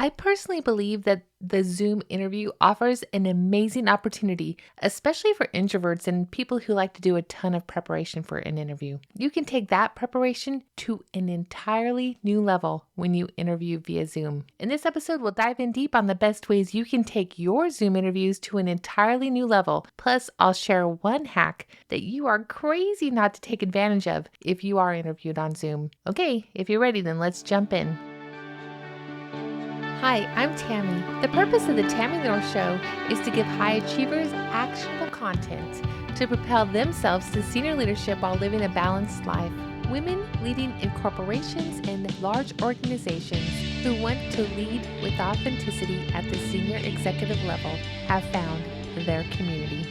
I personally believe that the Zoom interview offers an amazing opportunity, especially for introverts and people who like to do a ton of preparation for an interview. You can take that preparation to an entirely new level when you interview via Zoom. In this episode, we'll dive in deep on the best ways you can take your Zoom interviews to an entirely new level. Plus, I'll share one hack that you are crazy not to take advantage of if you are interviewed on Zoom. Okay, if you're ready, then let's jump in. Hi, I'm Tammy. The purpose of the Tammy Little Show is to give high achievers actionable content to propel themselves to senior leadership while living a balanced life. Women leading in corporations and large organizations who want to lead with authenticity at the senior executive level have found their community.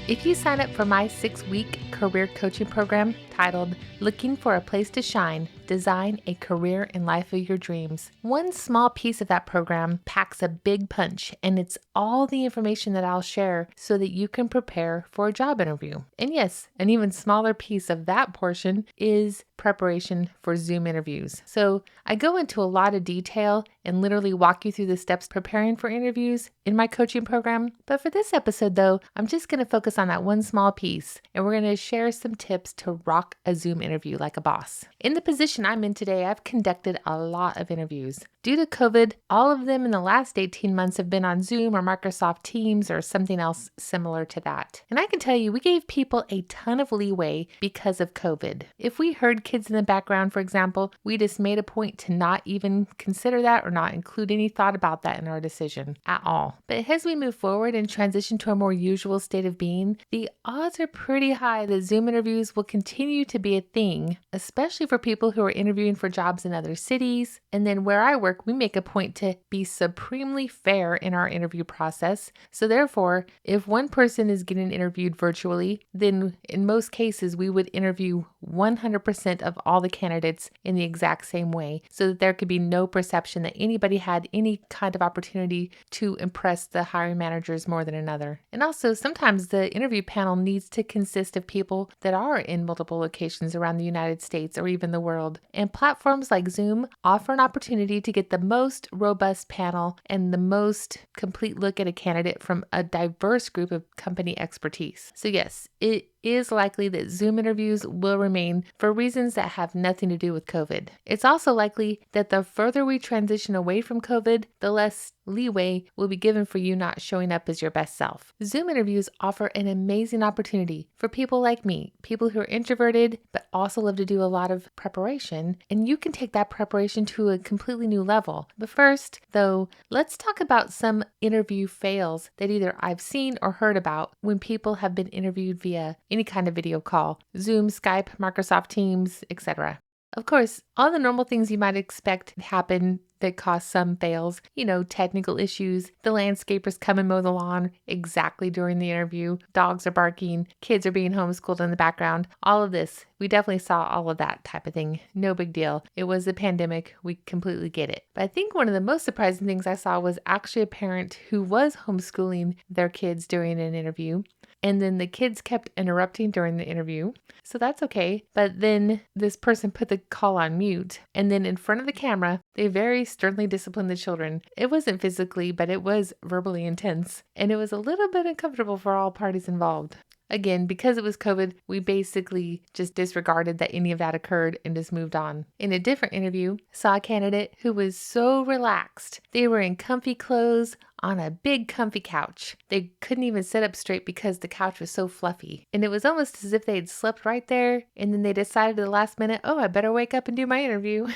If you sign up for my 6-week career coaching program titled Looking for a Place to Shine, Design a Career and Life of Your Dreams, one small piece of that program packs a big punch, and it's all the information that I'll share so that you can prepare for a job interview. And yes, an even smaller piece of that portion is preparation for Zoom interviews. So I go into a lot of detail and literally walk you through the steps preparing for interviews in my coaching program. But for this episode though, I'm just going to focus on that one small piece, and we're going to share some tips to rock a Zoom interview like a boss. In the position I'm in today, I've conducted a lot of interviews. Due to COVID, all of them in the last 18 months have been on Zoom or Microsoft Teams or something else similar to that. And I can tell you, we gave people a ton of leeway because of COVID. If we heard kids in the background, for example, we just made a point to not even consider that or not include any thought about that in our decision at all. But as we move forward and transition to a more usual state of being, the odds are pretty high that Zoom interviews will continue to be a thing, especially for people who are interviewing for jobs in other cities. And then where I work, we make a point to be supremely fair in our interview process. So therefore, if one person is getting interviewed virtually, then in most cases, we would interview 100% of all the candidates in the exact same way so that there could be no perception that anybody had any kind of opportunity to impress the hiring managers more than another. And also, sometimes the interview panel needs to consist of people that are in multiple locations around the United States or even the world. And platforms like Zoom offer an opportunity to get the most robust panel and the most complete look at a candidate from a diverse group of company expertise. So yes, it is likely that Zoom interviews will remain for reasons that have nothing to do with COVID. It's also likely that the further we transition away from COVID, the less leeway will be given for you not showing up as your best self. Zoom interviews offer an amazing opportunity for people like me, people who are introverted but also love to do a lot of preparation, and you can take that preparation to a completely new level. But first, though, let's talk about some interview fails that either I've seen or heard about when people have been interviewed via any kind of video call, Zoom, Skype, Microsoft Teams, etc. Of course, all the normal things you might expect happen that cause some fails, technical issues, the landscapers come and mow the lawn exactly during the interview, dogs are barking, kids are being homeschooled in the background, all of this. We definitely saw all of that type of thing. No big deal. It was a pandemic. We completely get it. But I think one of the most surprising things I saw was actually a parent who was homeschooling their kids during an interview. And then the kids kept interrupting during the interview. So that's okay. But then this person put the call on mute. And then in front of the camera, they very sternly disciplined the children. It wasn't physically, but it was verbally intense. And it was a little bit uncomfortable for all parties involved. Again, because it was COVID, we basically just disregarded that any of that occurred and just moved on. In a different interview, saw a candidate who was so relaxed. They were in comfy clothes on a big comfy couch. They couldn't even sit up straight because the couch was so fluffy. And it was almost as if they had slept right there. And then they decided at the last minute, oh, I better wake up and do my interview.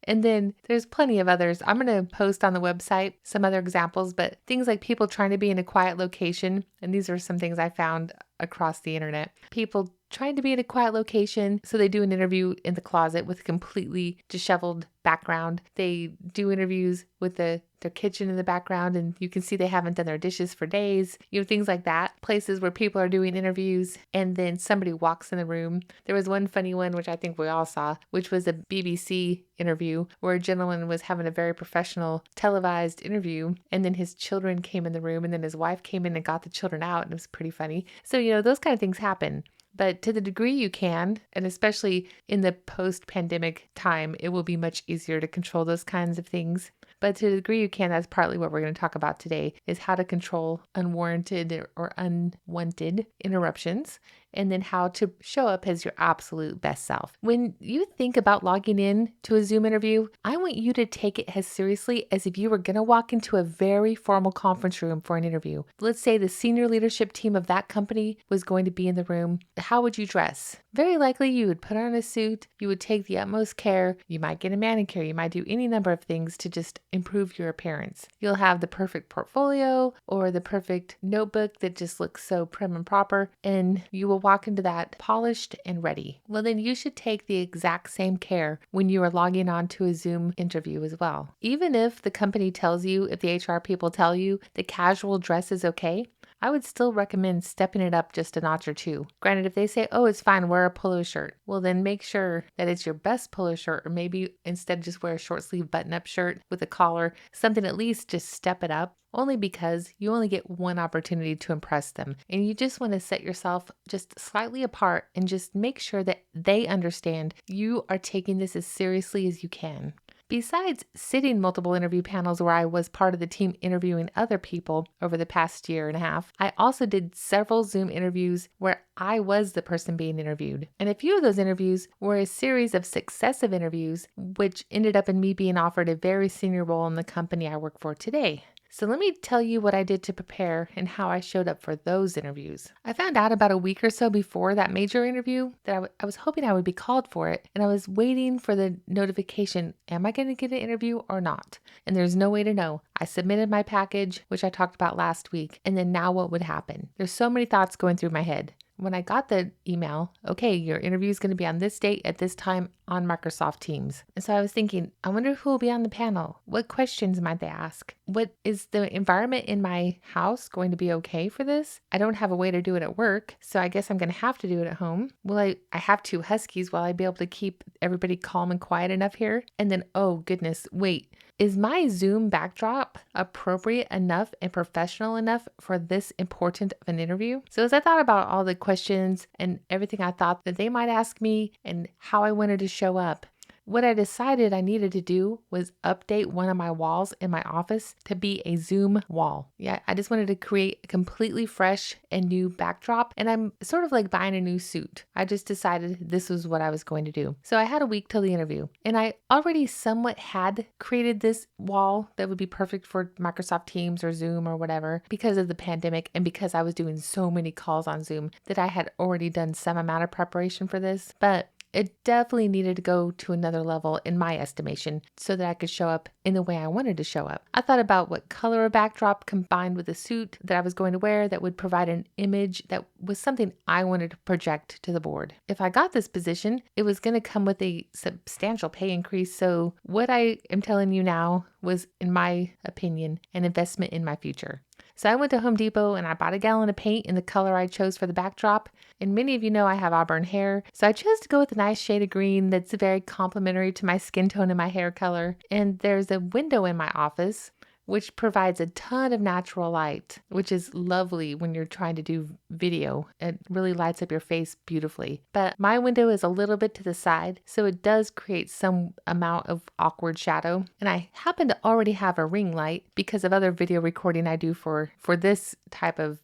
And then there's plenty of others. I'm going to post on the website some other examples, but things like people trying to be in a quiet location. And these are some things I found across the internet. People trying to be in a quiet location, so they do an interview in the closet with a completely disheveled background. They do interviews with their kitchen in the background, and you can see they haven't done their dishes for days. Things like that. Places where people are doing interviews, and then somebody walks in the room. There was one funny one, which I think we all saw, which was a BBC interview where a gentleman was having a very professional televised interview, and then his children came in the room, and then his wife came in and got the children out, and it was pretty funny. So, those kind of things happen. But to the degree you can, and especially in the post-pandemic time, it will be much easier to control those kinds of things. But to the degree you can, that's partly what we're going to talk about today, is how to control unwarranted or unwanted interruptions, and then how to show up as your absolute best self. When you think about logging in to a Zoom interview, I want you to take it as seriously as if you were going to walk into a very formal conference room for an interview. Let's say the senior leadership team of that company was going to be in the room. How would you dress? Very likely you would put on a suit, you would take the utmost care, you might get a manicure, you might do any number of things to just improve your appearance. You'll have the perfect portfolio or the perfect notebook that just looks so prim and proper, and you will walk into that polished and ready. Well, then you should take the exact same care when you are logging on to a Zoom interview as well. Even if the company tells you, if the HR people tell you that casual dress is okay, I would still recommend stepping it up just a notch or two. Granted, if they say, oh, it's fine, wear a polo shirt, well, then make sure that it's your best polo shirt, or maybe instead just wear a short sleeve button-up shirt with a collar, something at least just step it up, only because you only get one opportunity to impress them. And you just want to set yourself just slightly apart and just make sure that they understand you are taking this as seriously as you can. Besides sitting multiple interview panels where I was part of the team interviewing other people over the past year and a half, I also did several Zoom interviews where I was the person being interviewed. And a few of those interviews were a series of successive interviews, which ended up in me being offered a very senior role in the company I work for today. So let me tell you what I did to prepare and how I showed up for those interviews. I found out about a week or so before that major interview that I was hoping I would be called for it, and I was waiting for the notification, am I going to get an interview or not? And there's no way to know. I submitted my package, which I talked about last week, and then now what would happen? There's so many thoughts going through my head. When I got the email, okay, your interview is going to be on this date at this time on Microsoft Teams. And so I was thinking, I wonder who will be on the panel. What questions might they ask? What is the environment in my house going to be okay for this? I don't have a way to do it at work, so I guess I'm going to have to do it at home. Will I have two huskies. Will I be able to keep everybody calm and quiet enough here? And then, oh goodness, wait. Is my Zoom backdrop appropriate enough and professional enough for this important of an interview? So as I thought about all the questions and everything I thought that they might ask me and how I wanted to show up, what I decided I needed to do was update one of my walls in my office to be a Zoom wall. Yeah, I just wanted to create a completely fresh and new backdrop, and I'm sort of like buying a new suit. I just decided this was what I was going to do. So I had a week till the interview, and I already somewhat had created this wall that would be perfect for Microsoft Teams or Zoom or whatever because of the pandemic and because I was doing so many calls on Zoom that I had already done some amount of preparation for this. But it definitely needed to go to another level in my estimation so that I could show up in the way I wanted to show up. I thought about what color of backdrop combined with the suit that I was going to wear that would provide an image that was something I wanted to project to the board. If I got this position, it was going to come with a substantial pay increase. So what I am telling you now was, in my opinion, an investment in my future. So I went to Home Depot and I bought a gallon of paint in the color I chose for the backdrop. And many of you know I have auburn hair, so I chose to go with a nice shade of green that's very complementary to my skin tone and my hair color. And there's a window in my office which provides a ton of natural light, which is lovely when you're trying to do video. It really lights up your face beautifully. But my window is a little bit to the side, so it does create some amount of awkward shadow. And I happen to already have a ring light because of other video recording I do for this type of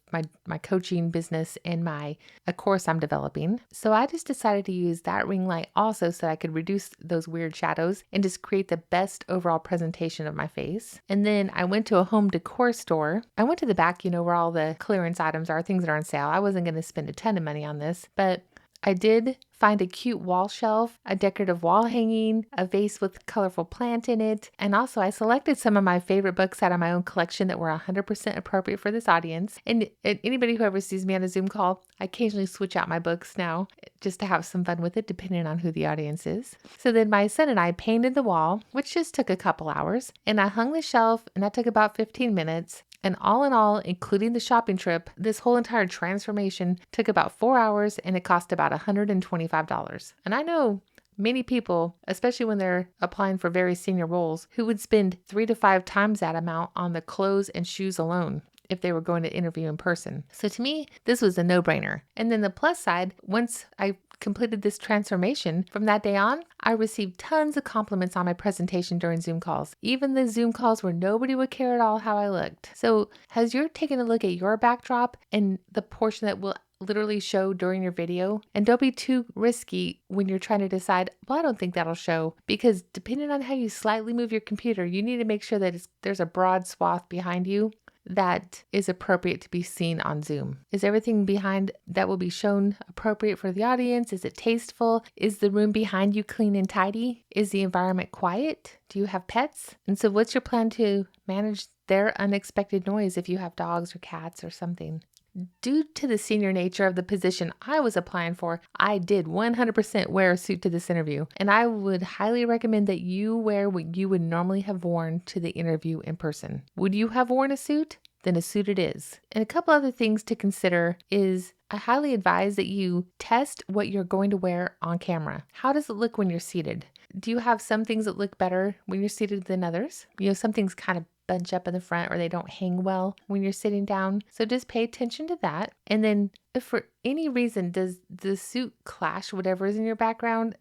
my coaching business and a course I'm developing. So I just decided to use that ring light also so I could reduce those weird shadows and just create the best overall presentation of my face. And then I went to a home decor store. I went to the back, where all the clearance items are, things that are on sale. I wasn't going to spend a ton of money on this, but I did find a cute wall shelf, a decorative wall hanging, a vase with colorful plant in it, and also I selected some of my favorite books out of my own collection that were 100% appropriate for this audience. And anybody who ever sees me on a Zoom call, I occasionally switch out my books now just to have some fun with it, depending on who the audience is. So then my son and I painted the wall, which just took a couple hours, and I hung the shelf, and that took about 15 minutes. And all in all, including the shopping trip, this whole entire transformation took about 4 hours and it cost about $125. And I know many people, especially when they're applying for very senior roles, who would spend 3 to 5 times that amount on the clothes and shoes alone. if they were going to interview in person. So to me, this was a no-brainer. And then the plus side, once I completed this transformation, from that day on, I received tons of compliments on my presentation during Zoom calls, even the Zoom calls where nobody would care at all how I looked. So as you're taking a look at your backdrop and the portion that will literally show during your video, and don't be too risky when you're trying to decide, well, I don't think that'll show, because depending on how you slightly move your computer, you need to make sure that there's a broad swath behind you that is appropriate to be seen on Zoom. Is everything behind that will be shown appropriate for the audience? Is it tasteful? Is the room behind you clean and tidy? Is the environment quiet? Do you have pets? And so what's your plan to manage their unexpected noise if you have dogs or cats or something? Due to the senior nature of the position I was applying for, I did 100% wear a suit to this interview, and I would highly recommend that you wear what you would normally have worn to the interview in person. Would you have worn a suit? Then a suit it is. And a couple other things to consider is I highly advise that you test what you're going to wear on camera. How does it look when you're seated? Do you have some things that look better when you're seated than others? Some things kind of bunch up in the front or they don't hang well when you're sitting down. So just pay attention to that. And then if for any reason does the suit clash whatever is in your background,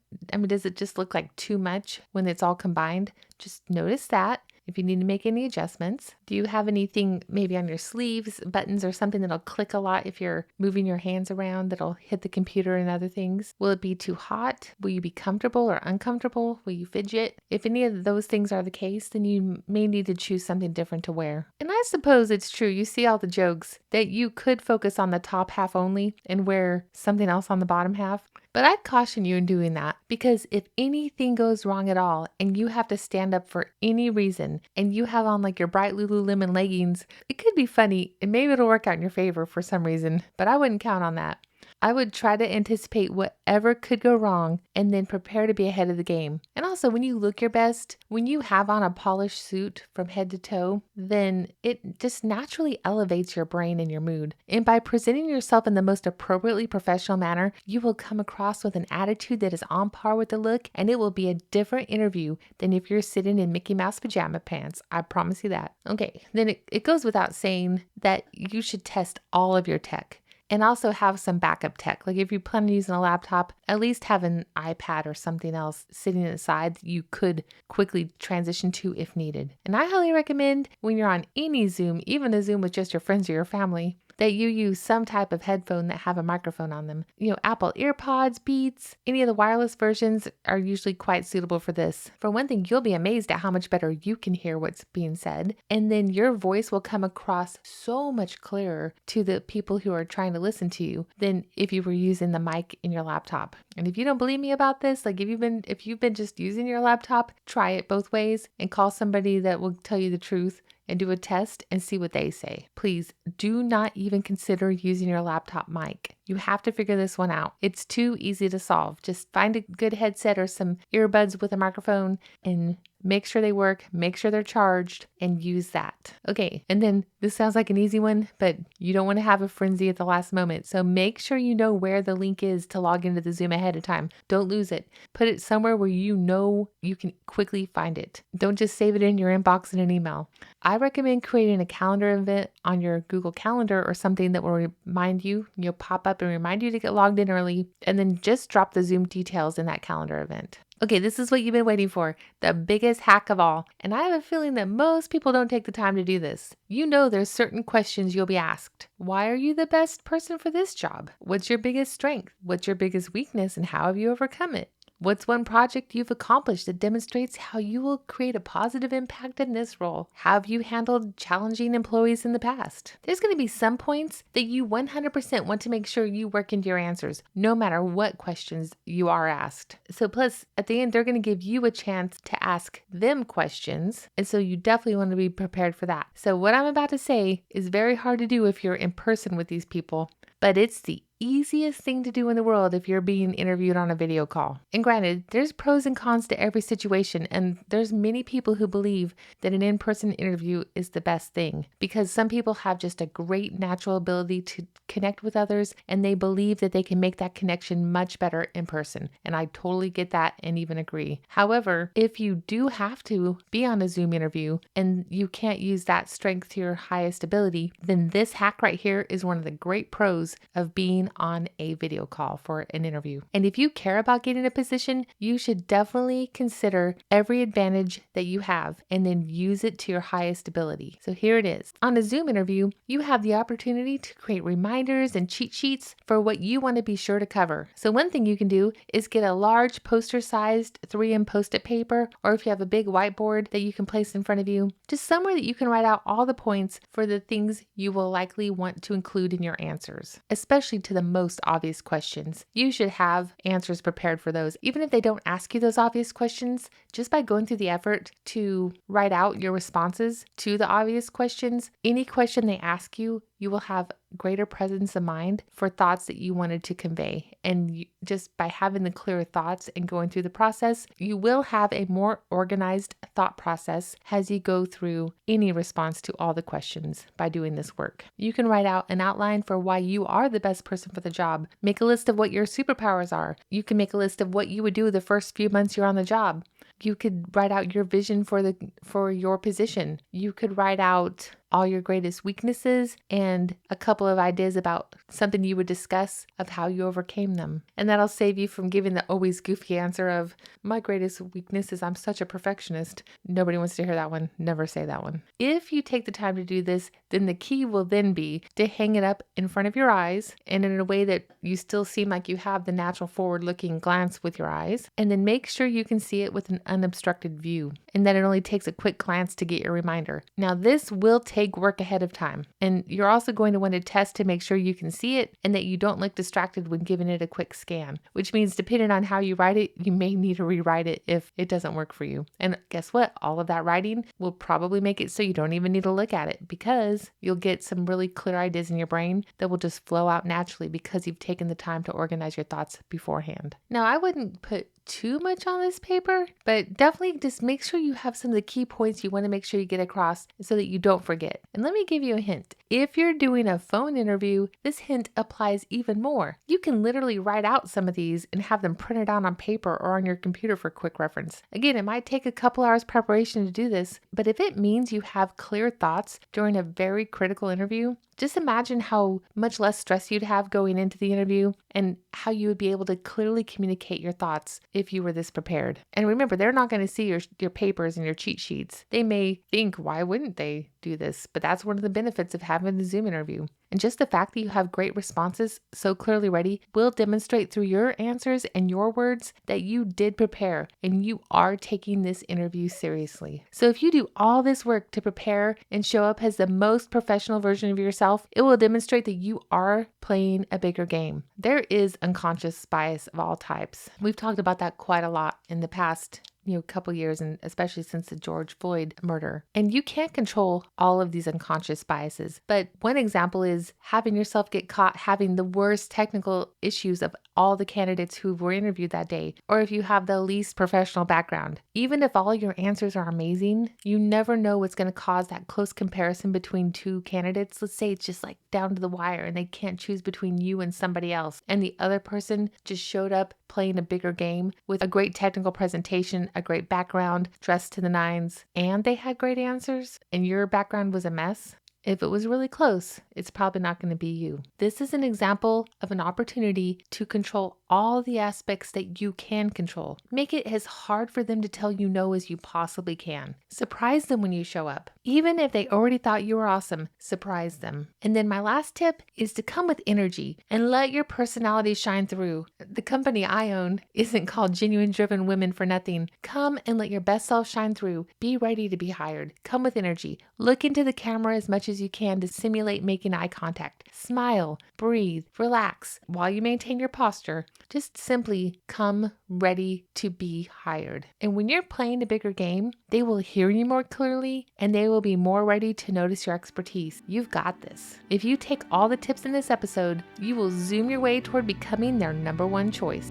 does it just look like too much when it's all combined? Just notice that. If you need to make any adjustments, do you have anything maybe on your sleeves, buttons or something that'll click a lot if you're moving your hands around that'll hit the computer and other things? Will it be too hot? Will you be comfortable or uncomfortable? Will you fidget? If any of those things are the case, then you may need to choose something different to wear. And I suppose it's true. You see all the jokes that you could focus on the top half only and wear something else on the bottom half. But I'd caution you in doing that, because if anything goes wrong at all and you have to stand up for any reason and you have on like your bright Lululemon leggings, it could be funny and maybe it'll work out in your favor for some reason, but I wouldn't count on that. I would try to anticipate whatever could go wrong and then prepare to be ahead of the game. And also, when you look your best, when you have on a polished suit from head to toe, then it just naturally elevates your brain and your mood. And by presenting yourself in the most appropriately professional manner, you will come across with an attitude that is on par with the look, and it will be a different interview than if you're sitting in Mickey Mouse pajama pants. I promise you that. Okay, then it goes without saying that you should test all of your tech. And also have some backup tech. Like if you plan on using a laptop, at least have an iPad or something else sitting aside that you could quickly transition to if needed. And I highly recommend when you're on any Zoom, even a Zoom with just your friends or your family, that you use some type of headphone that have a microphone on them. Apple EarPods, Beats, any of the wireless versions are usually quite suitable for this. For one thing, you'll be amazed at how much better you can hear what's being said. And then your voice will come across so much clearer to the people who are trying to listen to you than if you were using the mic in your laptop. And if you don't believe me about this, like if you've been just using your laptop, try it both ways and call somebody that will tell you the truth and do a test and see what they say. Please do not even consider using your laptop mic. You have to figure this one out. It's too easy to solve. Just find a good headset or some earbuds with a microphone and make sure they work, make sure they're charged, and use that. Okay, and then this sounds like an easy one, but you don't want to have a frenzy at the last moment. So make sure you know where the link is to log into the Zoom ahead of time. Don't lose it. Put it somewhere where you know you can quickly find it. Don't just save it in your inbox in an email. I recommend creating a calendar event on your Google Calendar or something that will remind you, pop up and remind you to get logged in early, and then just drop the Zoom details in that calendar event. Okay, this is what you've been waiting for, the biggest hack of all. And I have a feeling that most people don't take the time to do this. There's certain questions you'll be asked. Why are you the best person for this job? What's your biggest strength? What's your biggest weakness, and how have you overcome it? What's one project you've accomplished that demonstrates how you will create a positive impact in this role? How have you handled challenging employees in the past? There's going to be some points that you 100% want to make sure you work into your answers, no matter what questions you are asked. So plus, at the end, they're going to give you a chance to ask them questions. And so you definitely want to be prepared for that. So what I'm about to say is very hard to do if you're in person with these people, but it's the easiest thing to do in the world if you're being interviewed on a video call. And granted, there's pros and cons to every situation, and there's many people who believe that an in-person interview is the best thing because some people have just a great natural ability to connect with others, and they believe that they can make that connection much better in person. And I totally get that and even agree. However, if you do have to be on a Zoom interview and you can't use that strength to your highest ability, then this hack right here is one of the great pros of being on a video call for an interview. And if you care about getting a position, you should definitely consider every advantage that you have and then use it to your highest ability. So here it is. On a Zoom interview, you have the opportunity to create reminders and cheat sheets for what you want to be sure to cover. So one thing you can do is get a large poster-sized 3M Post-it paper, or if you have a big whiteboard that you can place in front of you, just somewhere that you can write out all the points for the things you will likely want to include in your answers, especially to the most obvious questions. You should have answers prepared for those. Even if they don't ask you those obvious questions, just by going through the effort to write out your responses to the obvious questions, any question they ask you, you will have greater presence of mind for thoughts that you wanted to convey. And just by having the clear thoughts and going through the process, you will have a more organized thought process as you go through any response to all the questions by doing this work. You can write out an outline for why you are the best person for the job. Make a list of what your superpowers are. You can make a list of what you would do the first few months you're on the job. You could write out your vision for your position. You could write out all your greatest weaknesses and a couple of ideas about something you would discuss of how you overcame them. And that'll save you from giving the always goofy answer of, my greatest weakness is I'm such a perfectionist. Nobody wants to hear that one. Never say that one. If you take the time to do this, then the key will then be to hang it up in front of your eyes and in a way that you still seem like you have the natural forward-looking glance with your eyes. And then make sure you can see it with an unobstructed view and that it only takes a quick glance to get your reminder. Now, this will take work ahead of time. And you're also going to want to test to make sure you can see it and that you don't look distracted when giving it a quick scan, which means depending on how you write it, you may need to rewrite it if it doesn't work for you. And guess what? All of that writing will probably make it so you don't even need to look at it because you'll get some really clear ideas in your brain that will just flow out naturally because you've taken the time to organize your thoughts beforehand. Now, I wouldn't put too much on this paper, but definitely just make sure you have some of the key points you want to make sure you get across so that you don't forget. And let me give you a hint. If you're doing a phone interview, this hint applies even more. You can literally write out some of these and have them printed out on paper or on your computer for quick reference. Again, it might take a couple hours preparation to do this, but if it means you have clear thoughts during a very critical interview, just imagine how much less stress you'd have going into the interview and how you would be able to clearly communicate your thoughts if you were this prepared. And remember, they're not going to see your papers and your cheat sheets. They may think, why wouldn't they do this? But that's one of the benefits of having the Zoom interview. And just the fact that you have great responses so clearly ready will demonstrate through your answers and your words that you did prepare and you are taking this interview seriously. So if you do all this work to prepare and show up as the most professional version of yourself, it will demonstrate that you are playing a bigger game. There is unconscious bias of all types. We've talked about that quite a lot in the past couple years, and especially since the George Floyd murder. And you can't control all of these unconscious biases. But one example is having yourself get caught having the worst technical issues of all the candidates who were interviewed that day, or if you have the least professional background. Even if all your answers are amazing, you never know what's going to cause that close comparison between two candidates. Let's say it's just like down to the wire and they can't choose between you and somebody else, and the other person just showed up playing a bigger game with a great technical presentation, a great background, dressed to the nines, and they had great answers, and your background was a mess. If it was really close, it's probably not going to be you. This is an example of an opportunity to control all the aspects that you can control. Make it as hard for them to tell you no as you possibly can. Surprise them when you show up. Even if they already thought you were awesome, surprise them. And then my last tip is to come with energy and let your personality shine through. The company I own isn't called Genuine Driven Women for nothing. Come and let your best self shine through. Be ready to be hired. Come with energy. Look into the camera as much as as you can to simulate making eye contact. Smile, breathe, relax while you maintain your posture. Just simply come ready to be hired. And when you're playing a bigger game, they will hear you more clearly and they will be more ready to notice your expertise. You've got this. If you take all the tips in this episode, you will zoom your way toward becoming their number one choice.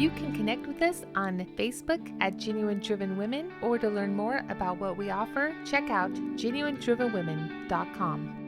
You can connect with us on Facebook at Genuine Driven Women, or to learn more about what we offer, check out genuinedrivenwomen.com.